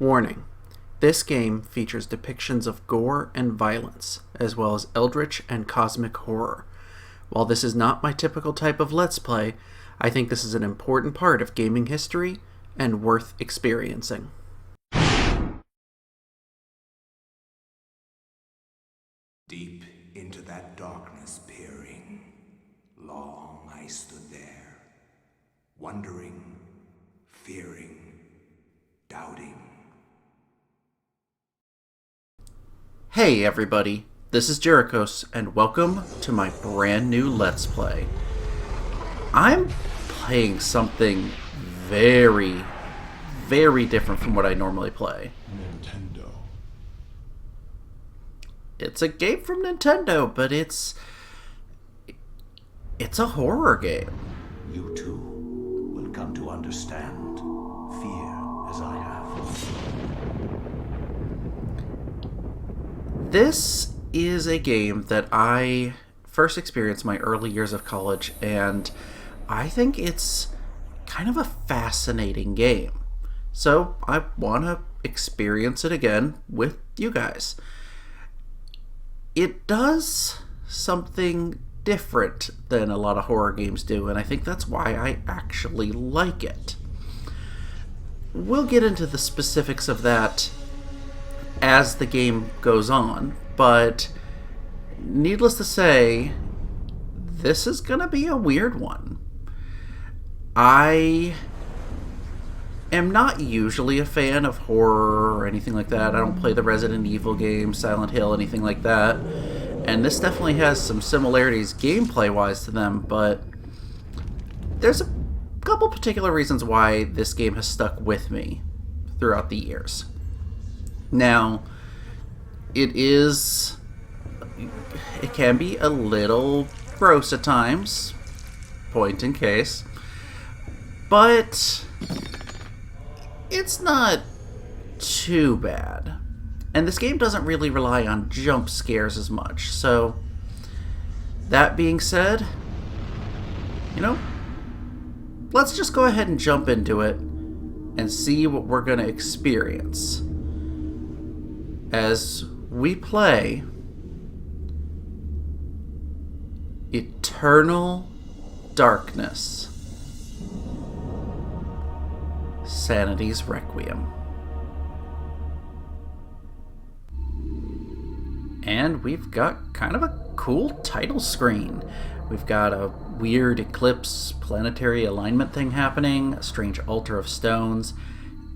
Warning: this game features depictions of gore and violence, as well as eldritch and cosmic horror. While this is not my typical type of Let's Play, I think this is an important part of gaming history and worth experiencing. Deep into that darkness peering, long I stood there, wondering, fearing, doubting. Hey everybody, this is Jerichos, and welcome to my brand new Let's Play. I'm playing something very different from what I normally play. Nintendo. It's a game from Nintendo, but it's a horror game. You too will come to understand fear as I have. This is a game that I first experienced my early years of college, and I think it's kind of a fascinating game. So I want to experience it again with you guys. It does something different than a lot of horror games do, and I think that's why I actually like it. We'll get into the specifics of that as the game goes on, but needless to say, this is gonna be a weird one. I am not usually a fan of horror or anything like that. I don't play the Resident Evil games, Silent Hill, anything like that. And this definitely has some similarities gameplay-wise to them, but there's a couple particular reasons why this game has stuck with me throughout the years. Now, it can be a little gross at times, point in case, but it's not too bad. And this game doesn't really rely on jump scares as much. So, that being said, let's just go ahead and jump into it and see what we're going to experience as we play Eternal Darkness, Sanity's Requiem. And we've got kind of a cool title screen. We've got a weird eclipse planetary alignment thing happening, a strange altar of stones,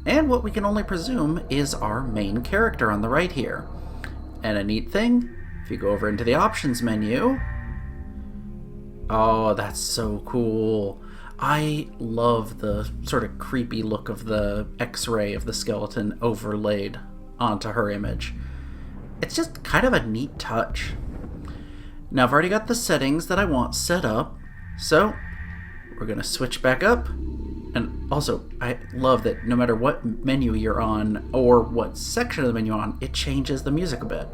and what we can only presume is our main character on the right here. And a neat thing, if you go over into the options menu, oh, that's so cool. I love the sort of creepy look of the X-ray of the skeleton overlaid onto her image. It's just kind of a neat touch. Now I've already got the settings that I want set up, so we're going to switch back up. And also, I love that no matter what menu you're on or what section of the menu you're on, it changes the music a bit.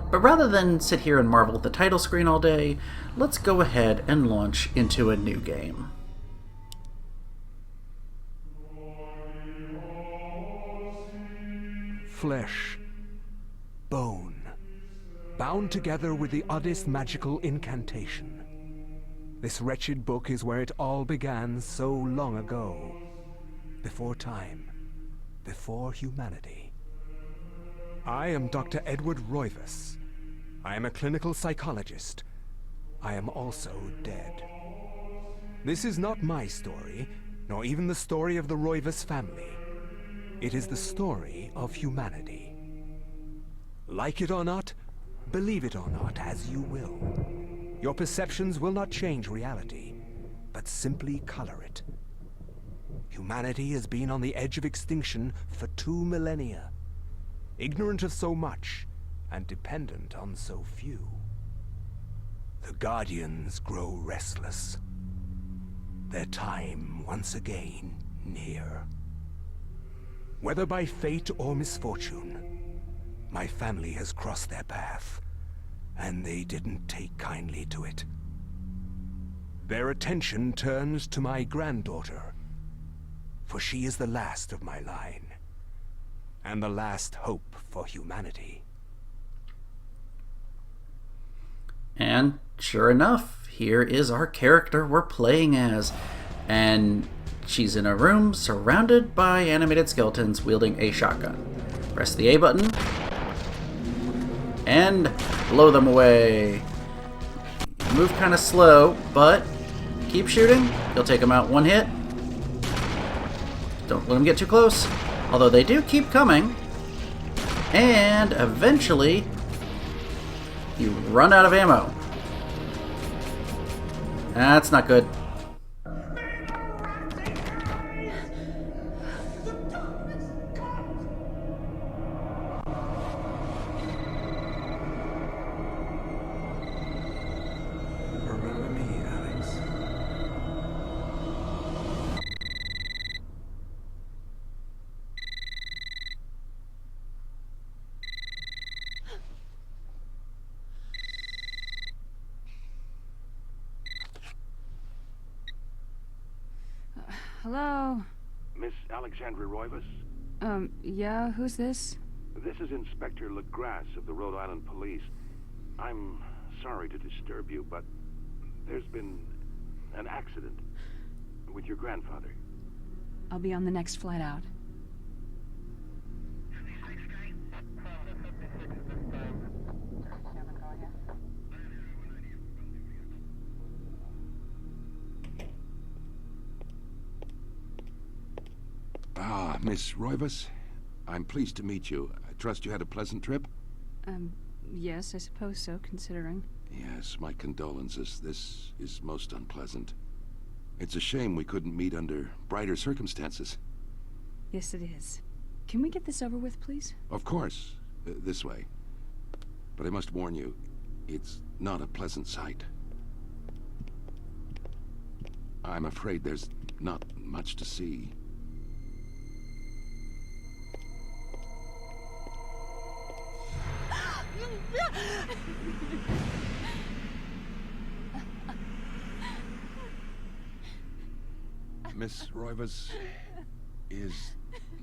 But rather than sit here and marvel at the title screen all day, let's go ahead and launch into a new game. Flesh, bone, bound together with the oddest magical incantation. This wretched book is where it all began so long ago. Before time, before humanity. I am Dr. Edward Roivas. I am a clinical psychologist. I am also dead. This is not my story, nor even the story of the Roivas family. It is the story of humanity. Like it or not, believe it or not, as you will. Your perceptions will not change reality, but simply color it. Humanity has been on the edge of extinction for 2 millennia, ignorant of so much and dependent on so few. The Guardians grow restless, their time once again near. Whether by fate or misfortune, my family has crossed their path, and they didn't take kindly to it. Their attention turns to my granddaughter, for she is the last of my line, and the last hope for humanity. And sure enough, here is our character we're playing as. And she's in a room surrounded by animated skeletons wielding a shotgun. Press the A button and blow them away. Move kind of slow, but keep shooting. You'll take them out one hit. Don't let them get too close, although they do keep coming. And eventually, you run out of ammo. That's not good. Remember me, Alex. Hello? Miss Alexandra Roivas? Yeah, who's this? This is Inspector LaGrasse of the Rhode Island Police. I'm sorry to disturb you, but there's been an accident with your grandfather. I'll be on the next flight out. Ah, Miss Roivas, I'm pleased to meet you. I trust you had a pleasant trip? Yes, I suppose so, considering. Yes, my condolences. This is most unpleasant. It's a shame we couldn't meet under brighter circumstances. Yes, it is. Can we get this over with, please? Of course, this way. But I must warn you, it's not a pleasant sight. I'm afraid there's not much to see. Miss Roivas, is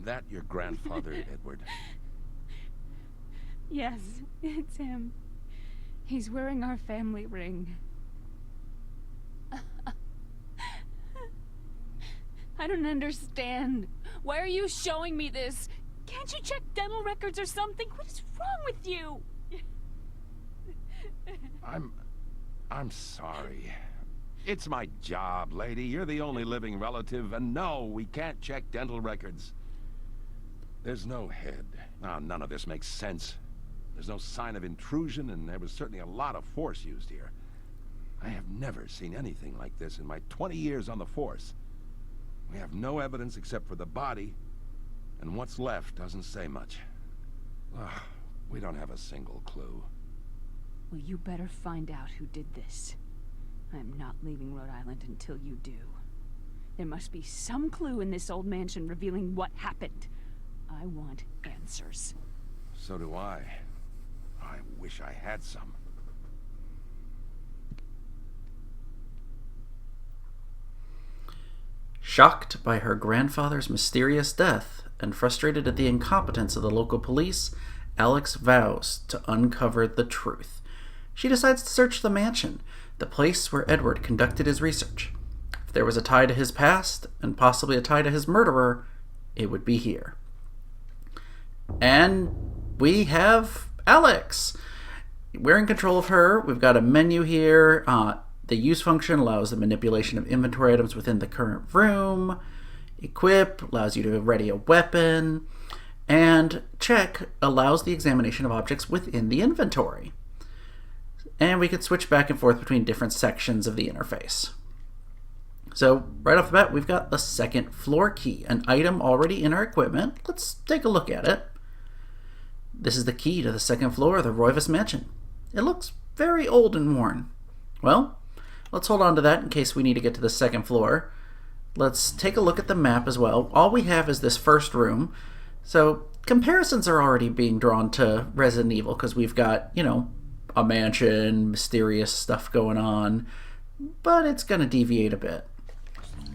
that your grandfather, Edward? Yes, it's him. He's wearing our family ring. I don't understand. Why are you showing me this? Can't you check dental records or something? What is wrong with you? I'm sorry. It's my job, lady. You're the only living relative, and no, we can't check dental records. There's no head. Oh, none of this makes sense. There's no sign of intrusion, and there was certainly a lot of force used here. I have never seen anything like this in my 20 years on the force. We have no evidence except for the body, and what's left doesn't say much. Ugh, we don't have a single clue. Well, you better find out who did this. I'm not leaving Rhode Island until you do. There must be some clue in this old mansion revealing what happened. I want answers. So do I. I wish I had some. Shocked by her grandfather's mysterious death and frustrated at the incompetence of the local police, Alex vows to uncover the truth. She decides to search the mansion, the place where Edward conducted his research. If there was a tie to his past, and possibly a tie to his murderer, it would be here. And we have Alex. We're in control of her. We've got a menu here. The use function allows the manipulation of inventory items within the current room. Equip allows you to ready a weapon. And check allows the examination of objects within the inventory. And we can switch back and forth between different sections of the interface. So right off the bat, we've got the second floor key, an item already in our equipment. Let's take a look at it. This is the key to the second floor of the Roivas mansion. It looks very old and worn. Well, let's hold on to that in case we need to get to the second floor. Let's take a look at the map as well. All we have is this first room. So comparisons are already being drawn to Resident Evil because we've got, a mansion, mysterious stuff going on, but it's going to deviate a bit.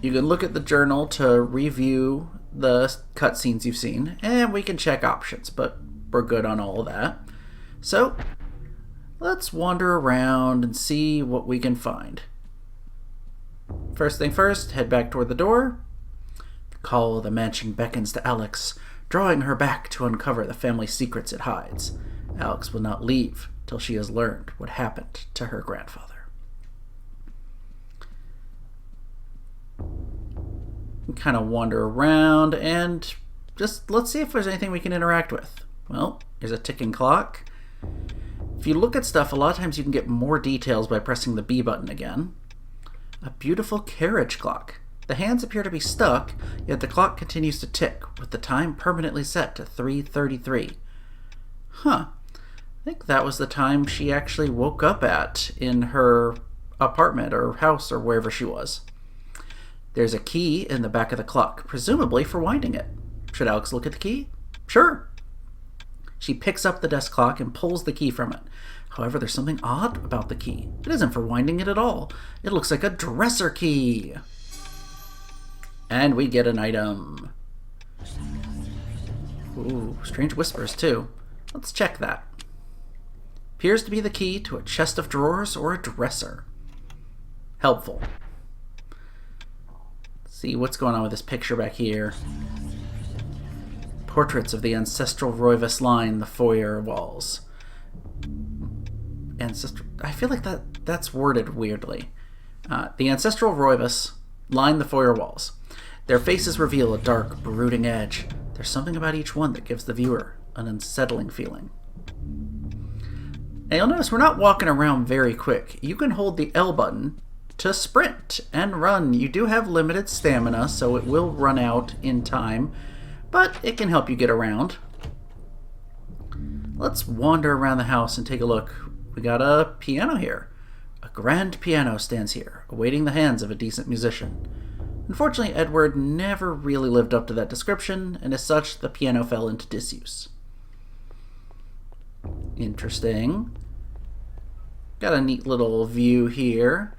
You can look at the journal to review the cutscenes you've seen, and we can check options, but we're good on all of that. So, let's wander around and see what we can find. First thing first, head back toward the door. The call of the mansion beckons to Alex, drawing her back to uncover the family secrets it hides. Alex will not leave till she has learned what happened to her grandfather. Kind of wander around and just let's see if there's anything we can interact with. Well, there's a ticking clock. If you look at stuff, a lot of times you can get more details by pressing the B button again. A beautiful carriage clock. The hands appear to be stuck, yet the clock continues to tick, with the time permanently set to 3:33. Huh. I think that was the time she actually woke up at in her apartment or house or wherever she was. There's a key in the back of the clock, presumably for winding it. Should Alex look at the key? Sure. She picks up the desk clock and pulls the key from it. However, there's something odd about the key. It isn't for winding it at all. It looks like a dresser key. And we get an item. Ooh, strange whispers too. Let's check that. Appears to be the key to a chest of drawers or a dresser. Helpful. See what's going on with this picture back here. Portraits of the ancestral Roivas line the foyer walls. I feel like that's worded weirdly. The ancestral Roivas line the foyer walls. Their faces reveal a dark, brooding edge. There's something about each one that gives the viewer an unsettling feeling. Now you'll notice we're not walking around very quick. You can hold the L button to sprint and run. You do have limited stamina, so it will run out in time, but it can help you get around. Let's wander around the house and take a look. We got a piano here. A grand piano stands here, awaiting the hands of a decent musician. Unfortunately, Edward never really lived up to that description, and as such, the piano fell into disuse. Interesting. Got a neat little view here.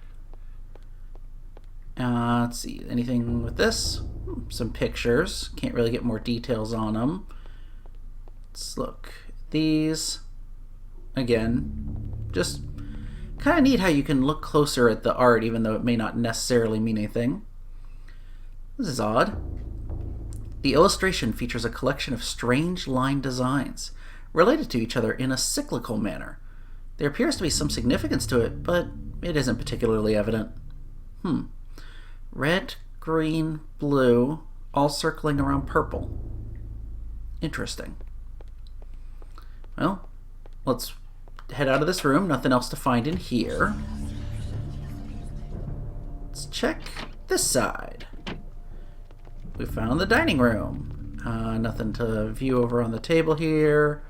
Let's see, anything with this? Some pictures. Can't really get more details on them. Let's look at these. Again, just kind of neat how you can look closer at the art even though it may not necessarily mean anything. This is odd. The illustration features a collection of strange line designs related to each other in a cyclical manner. There appears to be some significance to it, but it isn't particularly evident. Red, green, blue, all circling around purple. Interesting. Well, let's head out of this room. Nothing else to find in here. Let's check this side. We found the dining room. Nothing to view over on the table here.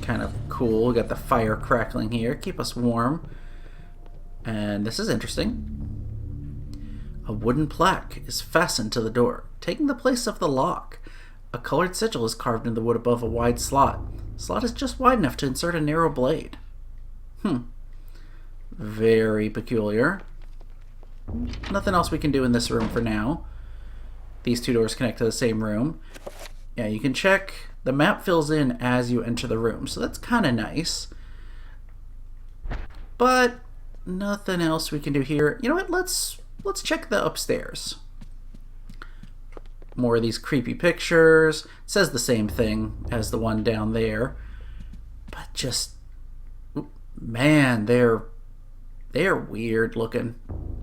Kind of cool. We got the fire crackling here. Keep us warm. And this is interesting. A wooden plaque is fastened to the door, taking the place of the lock. A colored sigil is carved in the wood above a wide slot. The slot is just wide enough to insert a narrow blade. Very peculiar. Nothing else we can do in this room for now. These two doors connect to the same room. Yeah, you can check. The map fills in as you enter the room, so that's kind of nice. But nothing else we can do here. You know what? Let's check the upstairs. More of these creepy pictures. It says the same thing as the one down there, but just man, they're weird looking.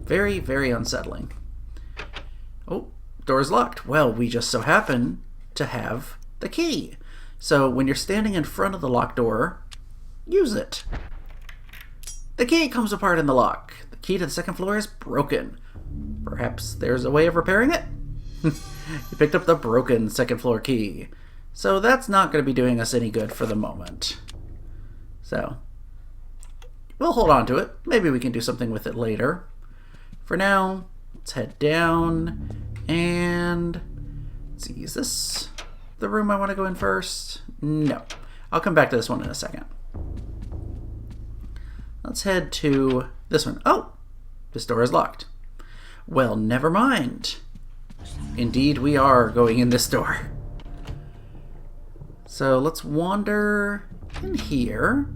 Very, very unsettling. Oh, door's locked. Well, we just so happen to have the key. So when you're standing in front of the locked door, use it. The key comes apart in the lock. The key to the second floor is broken. Perhaps there's a way of repairing it? You picked up the broken second floor key. So that's not going to be doing us any good for the moment. So we'll hold on to it. Maybe we can do something with it later. For now, let's head down and let's see, is this the room I want to go in first? No. I'll come back to this one in a second. Let's head to this one. Oh, this door is locked. Well, never mind. Indeed, we are going in this door. So let's wander in here.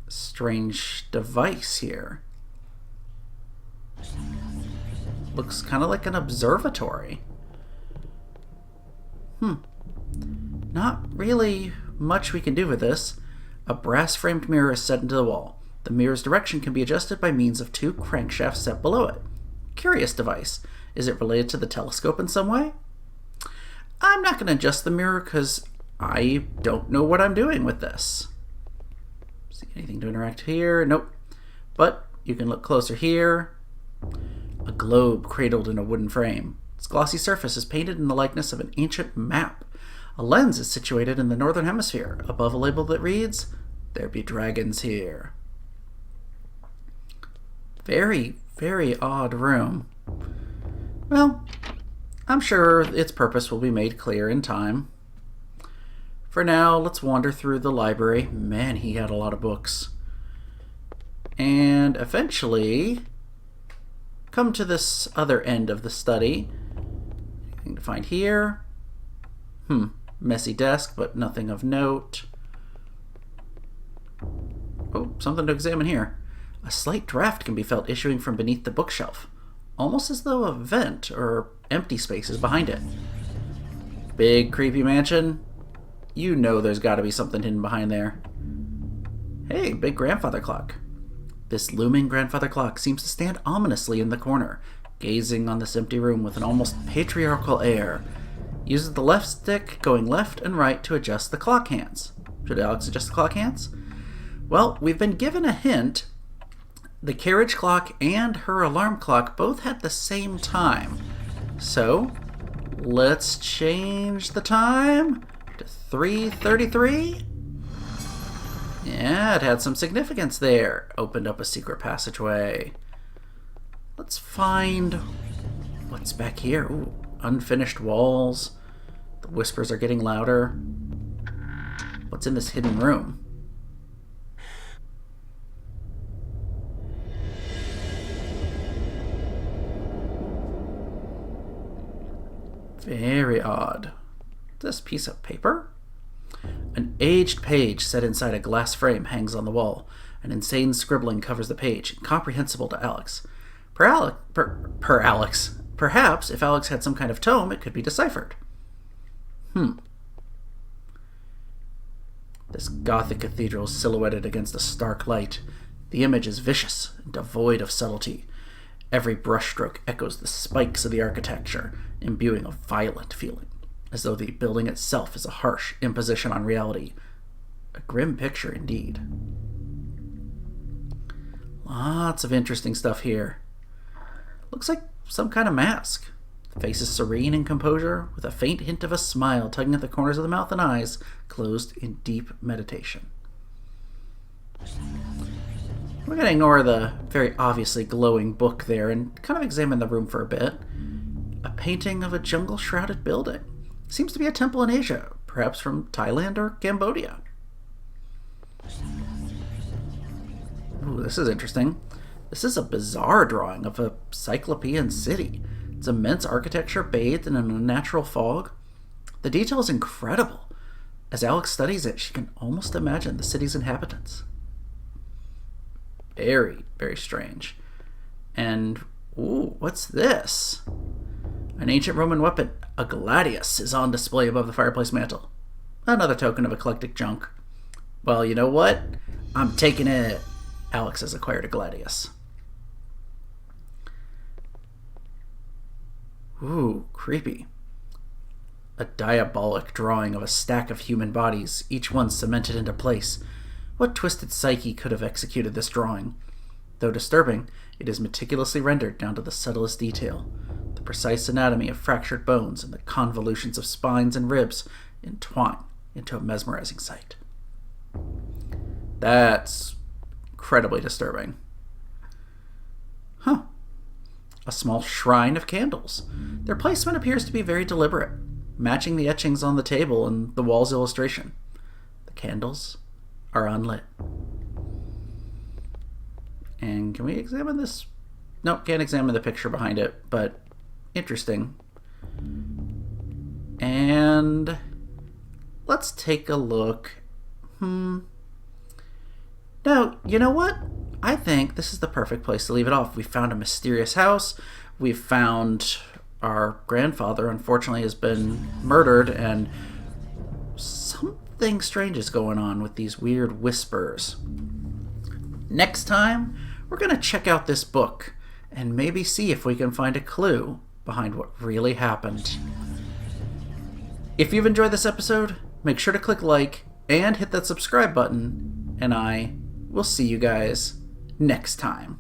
Strange device here. Looks kind of like an observatory. Not really much we can do with this. A brass-framed mirror is set into the wall. The mirror's direction can be adjusted by means of 2 crankshafts set below it. Curious device. Is it related to the telescope in some way? I'm not going to adjust the mirror because I don't know what I'm doing with this. See anything to interact here? Nope. But you can look closer here. A globe cradled in a wooden frame. Its glossy surface is painted in the likeness of an ancient map. A lens is situated in the northern hemisphere, above a label that reads, "There be dragons here." Very, very odd room. Well, I'm sure its purpose will be made clear in time. For now, let's wander through the library. Man, he had a lot of books. And eventually come to this other end of the study. Anything to find here? Messy desk, but nothing of note. Oh, something to examine here. A slight draft can be felt issuing from beneath the bookshelf, almost as though a vent or empty space is behind it. Big creepy mansion. You know there's got to be something hidden behind there. Hey, big grandfather clock. This looming grandfather clock seems to stand ominously in the corner, gazing on this empty room with an almost patriarchal air. Uses the left stick going left and right to adjust the clock hands. Should Alex adjust the clock hands? Well, we've been given a hint. The carriage clock and her alarm clock both had the same time. So, let's change the time to 3:33. Yeah, it had some significance there. Opened up a secret passageway. Let's find what's back here. Ooh, unfinished walls. The whispers are getting louder. What's in this hidden room? Very odd. This piece of paper? An aged page set inside a glass frame hangs on the wall. An insane scribbling covers the page, incomprehensible to Alex. Perhaps if Alex had some kind of tome, it could be deciphered. This Gothic cathedral is silhouetted against a stark light. The image is vicious and devoid of subtlety. Every brushstroke echoes the spikes of the architecture, imbuing a violent feeling, as though the building itself is a harsh imposition on reality. A grim picture indeed. Lots of interesting stuff here. Looks like some kind of mask. The face is serene in composure, with a faint hint of a smile tugging at the corners of the mouth and eyes, closed in deep meditation. We're going to ignore the very obviously glowing book there and kind of examine the room for a bit. A painting of a jungle-shrouded building. Seems to be a temple in Asia, perhaps from Thailand or Cambodia. Ooh, this is interesting. This is a bizarre drawing of a cyclopean city. Its immense architecture bathed in an unnatural fog. The detail is incredible. As Alex studies it, she can almost imagine the city's inhabitants. Very, very strange. And, ooh, what's this? An ancient Roman weapon, a gladius, is on display above the fireplace mantel. Another token of eclectic junk. Well, you know what? I'm taking it. Alex has acquired a gladius. Ooh, creepy. A diabolic drawing of a stack of human bodies, each one cemented into place. What twisted psyche could have executed this drawing? Though disturbing, it is meticulously rendered down to the subtlest detail. The precise anatomy of fractured bones and the convolutions of spines and ribs entwine into a mesmerizing sight. That's incredibly disturbing. A small shrine of candles. Their placement appears to be very deliberate, matching the etchings on the table and the wall's illustration. The candles are unlit. And can we examine this? Nope, can't examine the picture behind it, but interesting. And let's take a look. No, you know what? I think this is the perfect place to leave it off. We found a mysterious house. We've found our grandfather, unfortunately, has been murdered, and something strange is going on with these weird whispers. Next time, we're going to check out this book and maybe see if we can find a clue behind what really happened. If you've enjoyed this episode, make sure to click like and hit that subscribe button, and I will see you guys next time.